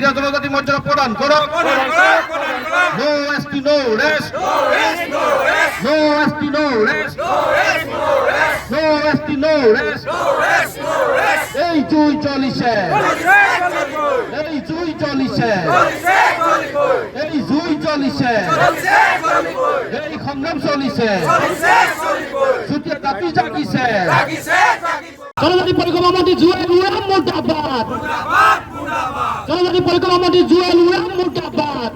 চুতীয়া জনজাতি মৰ্যাদা প্ৰদান কৰক নো এছটি নো ৰেষ্ট নো এছটি নো ৰেষ্ট নো এছটি নো ৰেষ্ট এই জুই জ্বলিছে এই জুই জ্বলিছে এই জুই জ্বলিছে এই সংগ্ৰাম চলিছে চুতীয়া জাতি জাগিছে জনজাতি পৰিক্ৰমা মন্ত্ৰী জুৱেল ওৰাম মুৰ্দাবাদ জনজাতি পৰিক্ৰমা মন্ত্ৰী জুৱেল ওৰাম মুৰ্দাবাদ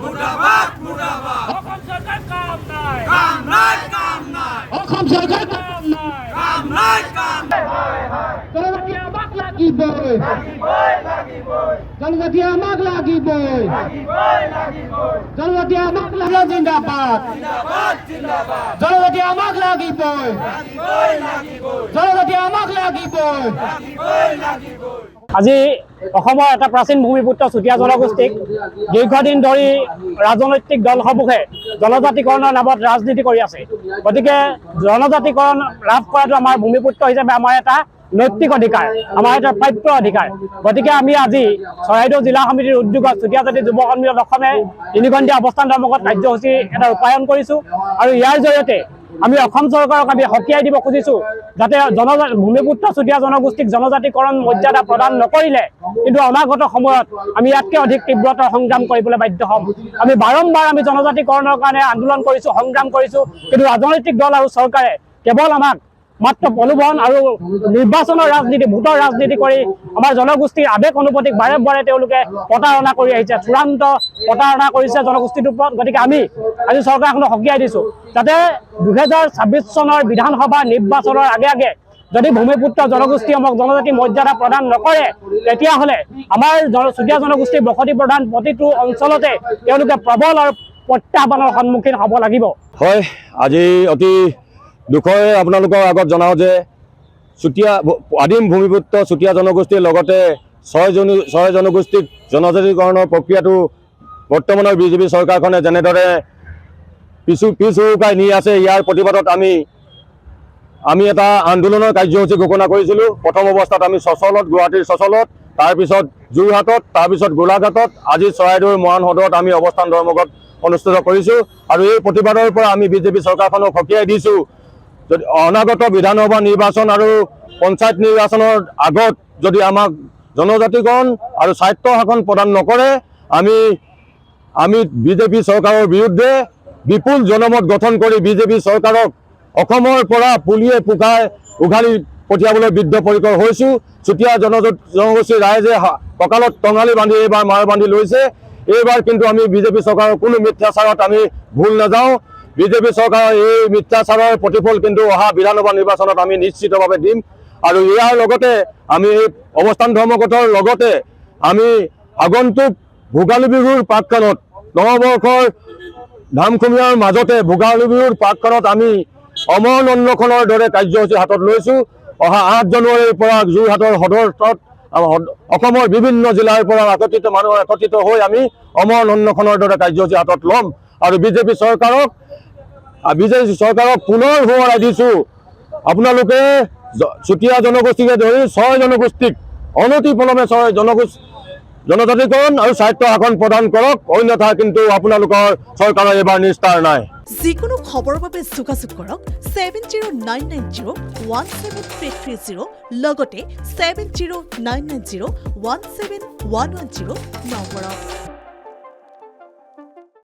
অসম চৰকাৰ কাম নাই জনজাতি আমাক লাগিবই জনজাতি আমাক লাগিবই জনজাতি আমাক লাগিব জিন্দাবাদ জনজাতি আমাক লাগিবই জনজাতি আমাক লাগিবই আজি অসমৰ এটা প্ৰাচীন ভূমিপুত্ৰ চুতীয়া জনগোষ্ঠীক দীৰ্ঘদিন ধৰি ৰাজনৈতিক দলসমূহে জনজাতিকৰণৰ নামত ৰাজনীতি কৰি আছে। গতিকে জনজাতিকৰণ লাভ কৰাটো আমাৰ ভূমিপুত্ৰ হিচাপে আমাৰ এটা নৈতিক অধিকাৰ, আমাৰ এটা প্ৰাপ্য অধিকাৰ। গতিকে আমি আজি চৰাইদেউ জিলা সমিতিৰ উদ্যোগত চুতীয়া জাতি যুৱ সন্মিলন অসমে 3 ঘণ্টীয়া অৱস্থান ধৰ্মঘট কাৰ্যসূচী এটা ৰূপায়ণ কৰিছোঁ আৰু ইয়াৰ জৰিয়তে আমি অসম চৰকাৰক আমি সকীয়াই দিব খুজিছোঁ যাতে ভূমিপুত্ৰ চুতীয়া জনগোষ্ঠীক জনজাতিকৰণ মৰ্যাদা প্ৰদান নকৰিলে কিন্তু অনাগত সময়ত আমি ইয়াতকৈ অধিক তীব্ৰতৰ সংগ্ৰাম কৰিবলৈ বাধ্য হ'ম। আমি বাৰম্বাৰ আমি জনজাতিকৰণৰ কাৰণে আন্দোলন কৰিছোঁ, সংগ্ৰাম কৰিছোঁ, কিন্তু ৰাজনৈতিক দল আৰু চৰকাৰে কেৱল আমাক মাত্ৰ প্ৰলোভন আৰু নিৰ্বাচনৰ ৰাজনীতি, ভোটৰ ৰাজনীতি কৰি আমাৰ জনগোষ্ঠীৰ আৱেগ অনুভূতিক বাৰে বাৰে তেওঁলোকে প্ৰতাৰণা কৰি আহিছে, চূড়ান্ত প্ৰতাৰণা কৰিছে জনগোষ্ঠীটোৰ ওপৰত। গতিকে আমি আজি চৰকাৰখনক সকীয়াই দিছোঁ যাতে 2026 চনৰ বিধানসভা নিৰ্বাচনৰ আগে আগে যদি ভূমিপুত্ৰ জনগোষ্ঠীসমূহক জনজাতি মৰ্যাদা প্ৰদান নকৰে তেতিয়াহ'লে আমাৰ চুতীয়া জনগোষ্ঠীৰ বসতি প্ৰধান প্ৰতিটো অঞ্চলতে তেওঁলোকে প্ৰবল আৰু প্ৰত্যাহ্বানৰ সন্মুখীন হ'ব লাগিব। হয়, আজি অতি দুখৰে আপোনালোকৰ আগত জনাওঁ যে চুতীয়া আদিম ভূমিপুত্ৰ চুতীয়া জনগোষ্ঠীৰ লগতে 6 জনগোষ্ঠীক জনজাতিকৰণৰ প্ৰক্ৰিয়াটো বৰ্তমানৰ বিজেপি চৰকাৰখনে যেনেদৰে পিছ হুৰুকাই নি আছে, ইয়াৰ প্ৰতিবাদত আমি এটা আন্দোলনৰ কাৰ্যসূচী ঘোষণা কৰিছিলোঁ। প্ৰথম অৱস্থাত আমি চচলত, গুৱাহাটীৰ চচলত, তাৰপিছত যোৰহাটত, তাৰপিছত গোলাঘাটত, আজি চৰাইদেউৰ মৰাণ সদৰত আমি অৱস্থান ধৰ্মঘট অনুষ্ঠিত কৰিছোঁ আৰু এই প্ৰতিবাদৰ পৰা আমি বিজেপি চৰকাৰখনক সকীয়াই দিছোঁ যদি অনাগত বিধানসভা নিৰ্বাচন আৰু পঞ্চায়ত নিৰ্বাচনৰ আগত যদি আমাক জনজাতিকৰণ আৰু স্বায়ত্ব শাসন প্ৰদান নকৰে আমি বিজেপি চৰকাৰৰ বিৰুদ্ধে বিপুল জনমত গঠন কৰি বিজেপি চৰকাৰক অসমৰ পৰা পুলিয়ে পোখাই উঘালি পঠিয়াবলৈ বদ্ধপৰিকৰ হৈছোঁ। চুতীয়া জনগোষ্ঠীৰ ৰাইজে কঁকালত টঙালি বান্ধি এইবাৰ মাৰ বান্ধি লৈছে। এইবাৰ কিন্তু আমি বিজেপি চৰকাৰৰ কোনো মিথ্যাচাৰত আমি ভুল নাযাওঁ। বিজেপি চৰকাৰৰ এই মিথ্যাচাৰৰ প্ৰতিফল কিন্তু অহা বিধানসভা নিৰ্বাচনত আমি নিশ্চিতভাৱে দিম আৰু ইয়াৰ লগতে আমি এই অৱস্থান ধৰ্মঘটৰ লগতে আমি আগন্তুক ভোগালী বিহুৰ প্ৰাকক্ষণত নৱবৰ্ষৰ ধামখুমীয়াৰ মাজতে ভোগালী বিহুৰ প্ৰাকক্ষণত আমি অমৰণ অন্বেষণৰ দৰে কাৰ্যসূচী হাতত লৈছোঁ। অহা 8 জানুৱাৰীৰ পৰা যোৰহাটৰ সদৰত অসমৰ বিভিন্ন জিলাৰ পৰা মানুহ একত্ৰিত হৈ আমি অমৰণ অন্বেষণৰ দৰে কাৰ্যসূচী হাতত ল'ম আৰু বিজেপি চৰকাৰক পুনৰ সোঁৱৰাই দিছোঁ, আপোনালোকে চুতীয়া জনগোষ্ঠীকে ধৰি 6 জনগোষ্ঠীক অনতিপলমে জনজাতিকৰণ আৰু স্বায়ত্ব শাসন প্ৰদান কৰক, অন্যথা কিন্তু আপোনালোকৰ চৰকাৰৰ এইবাৰ নিস্তাৰ নাই। যিকোনো খবৰৰ বাবে যোগাযোগ কৰক 7099017330 লগতে 7099017110 নম্বৰত।